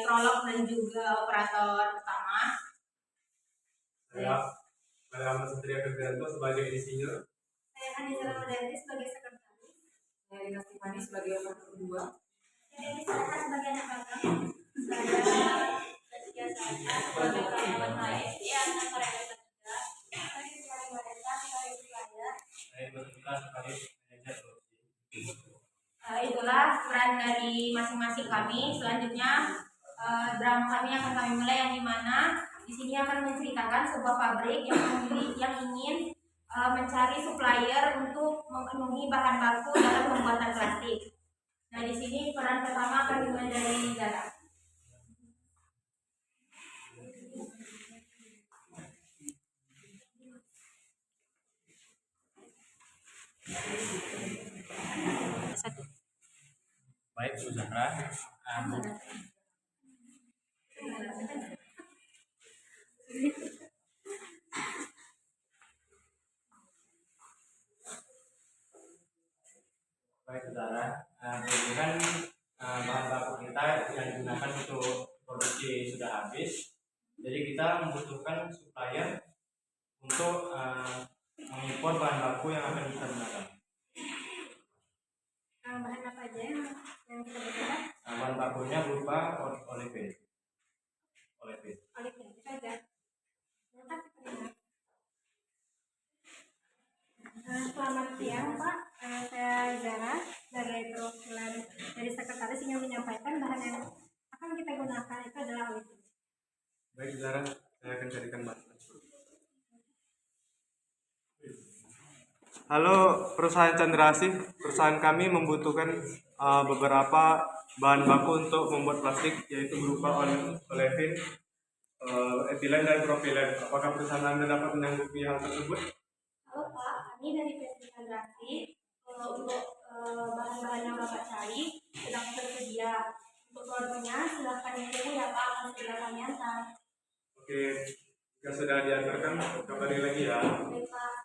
prolog dan juga operator utama. Saya Ahmad Satria Febrianto sebagai insinyur. Saya Anissa Ramadhani sebagai sekretaris. Saya Rina Stimani sebagai operator kedua. Saya Desi Sarah sebagai anak magang. Saya Zaskia Sarah sebagai karyawan HSE anak karyawan ketiga. Saya sebagai Mareta sebagai supplier. Saya bertugas sebagai manajer produksi. Itulah peran dari masing-masing kami. Selanjutnya drama kami akan kami mulai, yang dimana di sini akan menceritakan sebuah pabrik yang ingin mencari supplier untuk memenuhi bahan baku dalam pembuatan plastik. Nah, di sini peran pertama akan dimulai dari Zara. Baik, Bu Zahra. Baik, Zahra. Kemudian bahan baku kita yang digunakan untuk produksi sudah habis. Jadi kita membutuhkan supplier untuk mengimpor bahan baku yang akan kita gunakan. Bahan apa aja yang kita butuhkan? Bahan bakunya berupa olefin. Olefin itu aja. Selamat siang, Pak. Saya Zara dari perwakilan dari sekretaris ingin menyampaikan bahan yang akan kita gunakan itu adalah olefin. Baik, Zara, saya akan carikan bahan. Halo, perusahaan Chandra Asih. Perusahaan kami membutuhkan beberapa bahan baku untuk membuat plastik, yaitu berupa olefin, etilen dan propilen. Apakah perusahaan Anda dapat menyanggupi hal tersebut? Halo Pak, kami dari PT Chandra Asih. Untuk bahan-bahan yang Bapak cari sedang tersedia. Untuk produknya silahkan ditunggu ya Pak, akan segera kami antar. Oke, jika sudah diantarkan, kabari lagi ya. Baik Pak,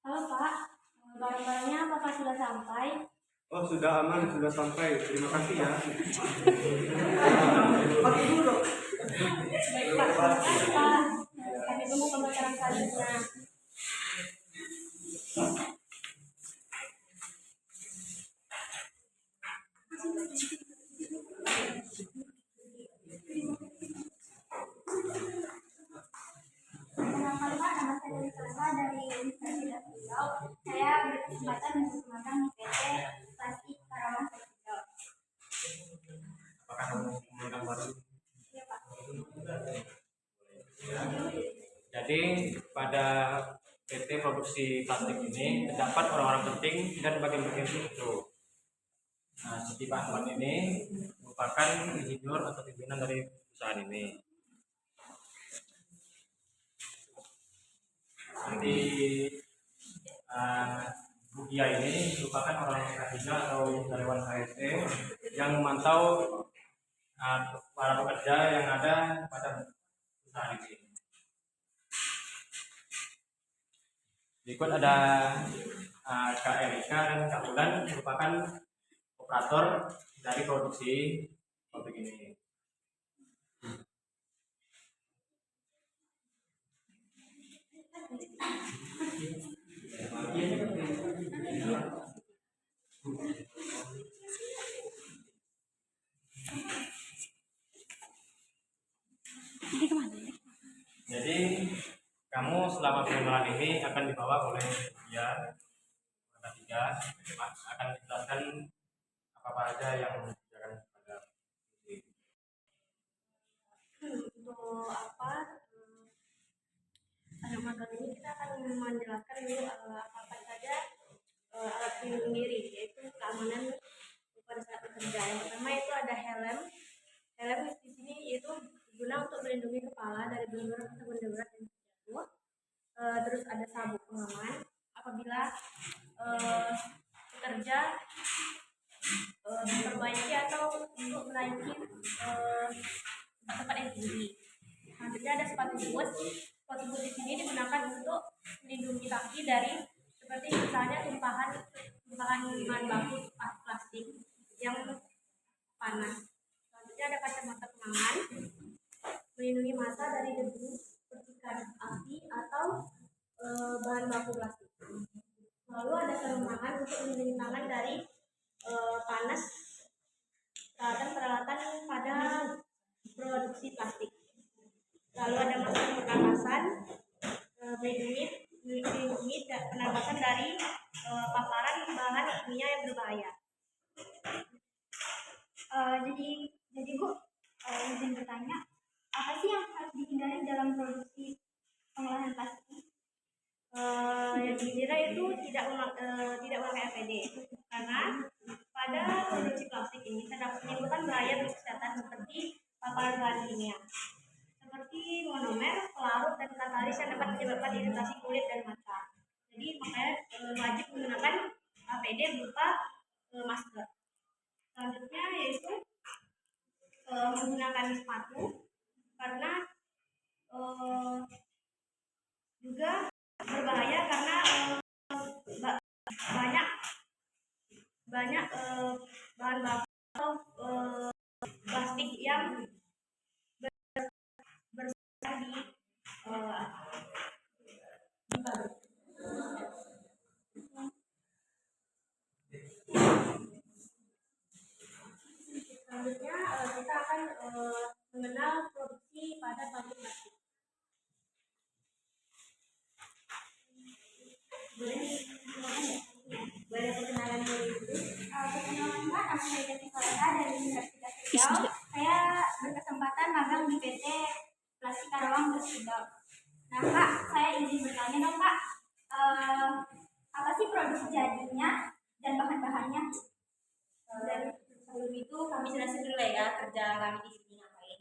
halo Pak, barang-barangnya apakah sudah sampai? Oh, sudah aman, sudah sampai. Terima kasih ya. Baik Pak, terima kasih Pak. Kami tunggu pembacaan selanjutnya. Perkenalkan Pak, nama saya Desi Sarah dari Universitas Riau. Saya berkesempatan untuk magang di PT Plastik Karawang Riau. Apakah kamu memegang baru? Iya Pak. Jadi pada PT produksi plastik ini terdapat orang-orang penting dan bagian-bagian itu. Nah, seperti Pak Ahmad ini merupakan insinyur atau pimpinan dari perusahaan ini. Nanti Bu Kia ini merupakan orang ketiga atau karyawan HSE yang memantau para pekerja yang ada pada perusahaan ini. Berikut ada Kak Erika dan Kak Bulan merupakan operator dari produksi pabrik ini. Jadi kamu selama pengenalan ini akan dibawa oleh dia ketiga, akan dijelaskan apa aja yang dikerjakan pada ini. Untuk apa? Pada magang ini kita akan menjelaskan dulu apa saja alat pelindung diri, yaitu keamanan pada saat bekerja. Yang pertama itu ada helm. Helm di sini itu guna untuk melindungi kepala dari benturan atau benda berat yang jatuh. Terus ada sabuk pengaman apabila bekerja memperbaiki atau untuk menaiki tempat yang tinggi. Selanjutnya ada sepatu boot. Sepatu boot di sini digunakan untuk melindungi kaki dari seperti misalnya tumpahan bahan baku plastik yang panas. Selanjutnya ada kacamata pengaman, melindungi mata dari debu, percikan api atau bahan baku plastik. Lalu ada sarung tangan untuk melindungi tangan dari panas, peralatan-peralatan pada produksi plastik. Lalu ada masker pernapasan, melindungi pernapasan dari paparan bahan kimia yang berbahaya. Jadi Bu, izin bertanya, apa sih yang harus dihindari dalam produksi pengolahan plastik? Yang dinilai itu tidak memakai APD, karena pada produksi plastik ini terdapat menimbulkan bahaya bagi kesehatan seperti paparan bahan kimia seperti monomer, pelarut, dan katalis yang dapat menyebabkan iritasi kulit dan mata. Jadi makanya wajib menggunakan APD berupa masker. Selanjutnya yaitu menggunakan sepatu, karena juga berbahaya karena banyak bahan baku atau plastik yang bersarang di pabrik. Selanjutnya kita akan mengenal produksi pada pabrik plastik. Boleh perkenalan dulu itu? Perkenalkan, nama saya Jati Salera dari Universitas Riau. Saya berkesempatan magang di PT Plastik Karawang Riau. Nah Kak, saya izin bertanya dong Kak, apa sih produk jadinya dan bahan-bahannya? Dan sebelum itu kami jelasin dulu ya kerja kami di sini ngapain.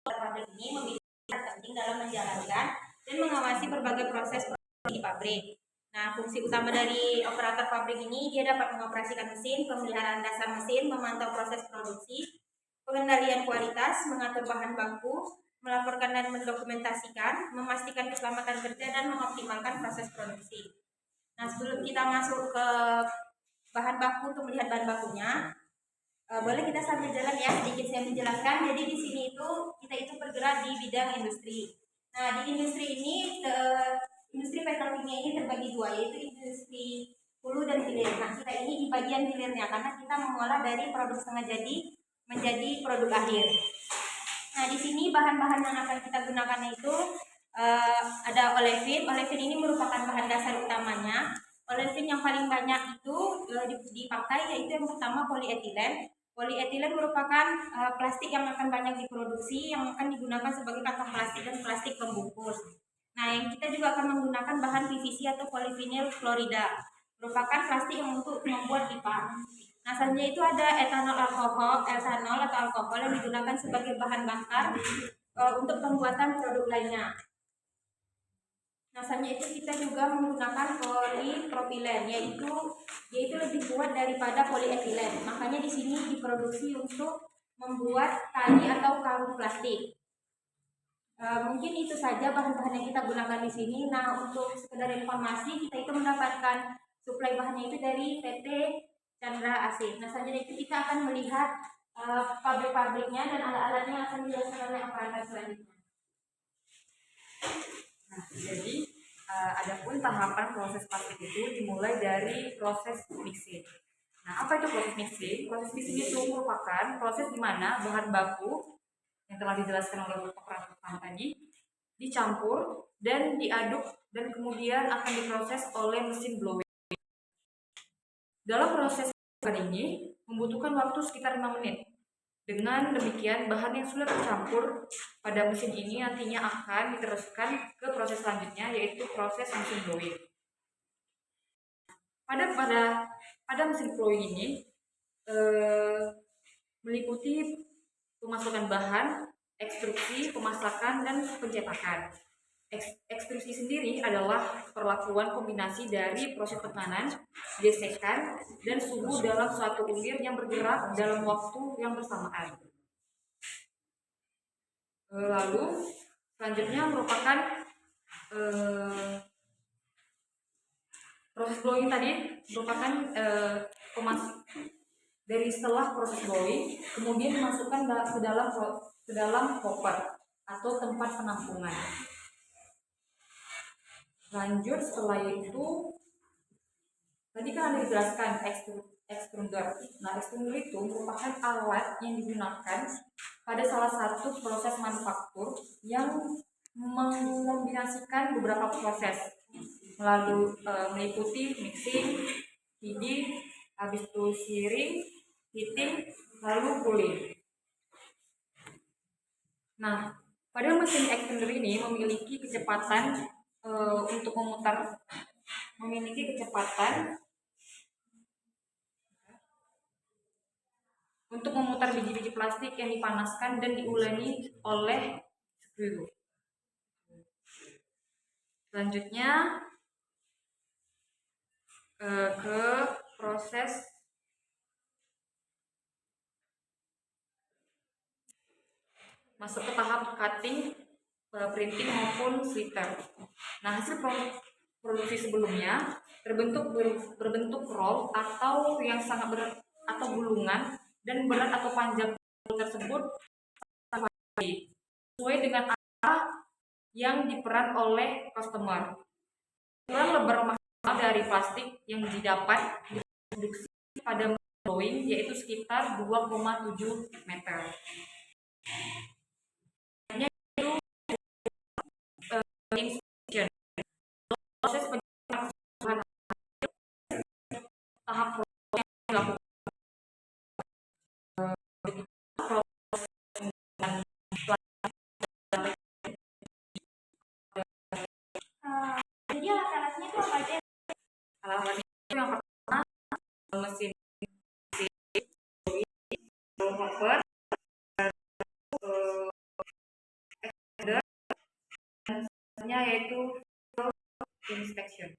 Pabrik ini memiliki peran penting dalam menjalankan dan mengawasi berbagai proses produksi di pabrik. Nah, fungsi utama dari operator pabrik ini, dia dapat mengoperasikan mesin, pemeliharaan dasar mesin, memantau proses produksi, pengendalian kualitas, mengatur bahan baku, melaporkan dan mendokumentasikan, memastikan keselamatan kerja, dan mengoptimalkan proses produksi. Nah, sebelum kita masuk ke bahan baku untuk melihat bahan bakunya, boleh kita sambil jalan ya, sedikit saya menjelaskan. Jadi di sini kita itu bergerak di bidang industri. Nah, di industri ini industri petrokimia ini terbagi dua, yaitu industri hulu dan hilir. Nah, kita ini di bagian hilirnya karena kita mengolah dari produk setengah jadi menjadi produk akhir. Nah, di sini bahan-bahan yang akan kita gunakan itu ada olefin. Olefin ini merupakan bahan dasar utamanya. Olefin yang paling banyak itu dipakai yaitu yang pertama polietilen. Polietilen merupakan plastik yang akan banyak diproduksi, yang akan digunakan sebagai kantong plastik dan plastik pembungkus. Nah, yang kita juga akan menggunakan bahan PVC atau polyvinyl klorida, merupakan plastik yang untuk membuat pipa. Nah, selanjutnya itu ada etanol atau alkohol yang digunakan sebagai bahan bakar untuk pembuatan produk lainnya. Nah, selanjutnya itu kita juga menggunakan polipropilen, yaitu lebih kuat daripada polietilen. Makanya di sini diproduksi untuk membuat tali atau kalung plastik. Mungkin itu saja bahan-bahan yang kita gunakan di sini. Nah, untuk sekedar informasi, kita itu mendapatkan suplai bahannya itu dari PT Chandra Asih. Nah, selanjutnya itu kita akan melihat pabrik-pabriknya dan alat-alatnya yang akan dijelaskan oleh operator selanjutnya. Nah, jadi adapun tahapan proses plastik itu dimulai dari proses mixing. Nah, apa itu proses mixing? Proses mixing itu merupakan proses di mana bahan baku yang telah dijelaskan oleh operator pertama tadi dicampur dan diaduk dan kemudian akan diproses oleh mesin blowing. Dalam proses ini membutuhkan waktu sekitar 5 menit. Dengan demikian, bahan yang sudah tercampur pada mesin ini nantinya akan diteruskan ke proses selanjutnya, yaitu proses mesin blowing. Pada mesin blowing ini meliputi pemasukan bahan, ekstruksi, pemasakan, dan pencetakan. Ekstruksi sendiri adalah perlakuan kombinasi dari proses tekanan, gesekan, dan suhu dalam suatu ulir yang bergerak dalam waktu yang bersamaan. Lalu selanjutnya merupakan Proses blowing tadi merupakan dari setelah proses blowing, kemudian dimasukkan ke dalam hopper atau tempat penampungan. Lanjut setelah itu, tadi kan ada dijelaskan extruder. Nah, extruder itu merupakan alat yang digunakan pada salah satu proses manufaktur yang mengombinasikan beberapa proses meliputi mixing, heating, habis itu searing, heating, lalu cooling. Nah, pada mesin extruder ini memiliki kecepatan untuk memutar biji-biji plastik yang dipanaskan dan diuleni oleh screw. Selanjutnya ke proses masuk ke tahap cutting, printing maupun slitter. Nah, hasil produksi sebelumnya berbentuk roll atau yang sangat berat atau gulungan, dan berat atau panjang tersebut sesuai dengan apa yang diperan oleh customer. Ukuran lebar maksimal dari plastik yang didapat diproduksi pada blowing yaitu sekitar 2,7 meter. Proses penyelamatan tahap yang dilakukan Jadi alat-alatnya itu apa aja? alat-alatnya itu yang pertama mesin hopper, dan yaitu inspection.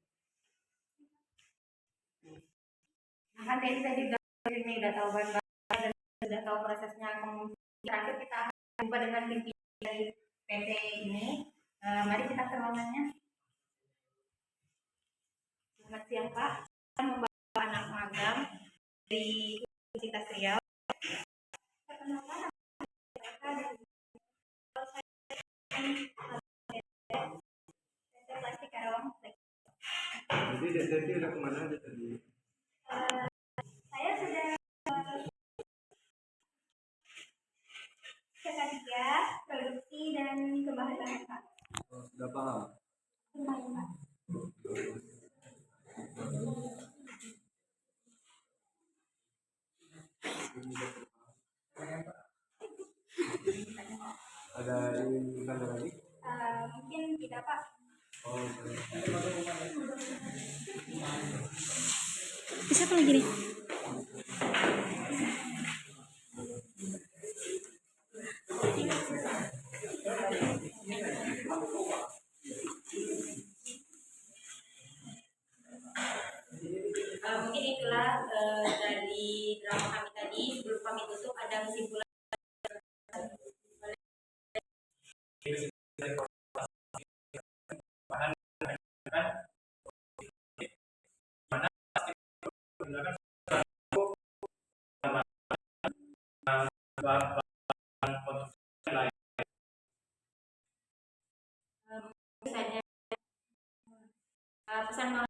Nah, kan tadi udah tahu bahan dan sudah tahu prosesnya. Kemudian terakhir kita akan jumpa dengan pimpinan dari PT ini. Mari kita ke ruangannya. Selamat siang Pak. Kita membawa anak magang dari Universitas Riau. Perkenalkan, mereka dari PT Plastik Karawang. Jadi DTT udah kemana aja tadi? Saya sudah K3 produksi dan kebahasaan Pak. Sudah paham? Lumayan Pak. Ada yang tanya lagi? Mungkin tidak Pak. Oh, Bisa apa lagi nih? Mungkin itulah dari drama kami tadi. Sebelum kami tutup ada kesimpulan. Pesan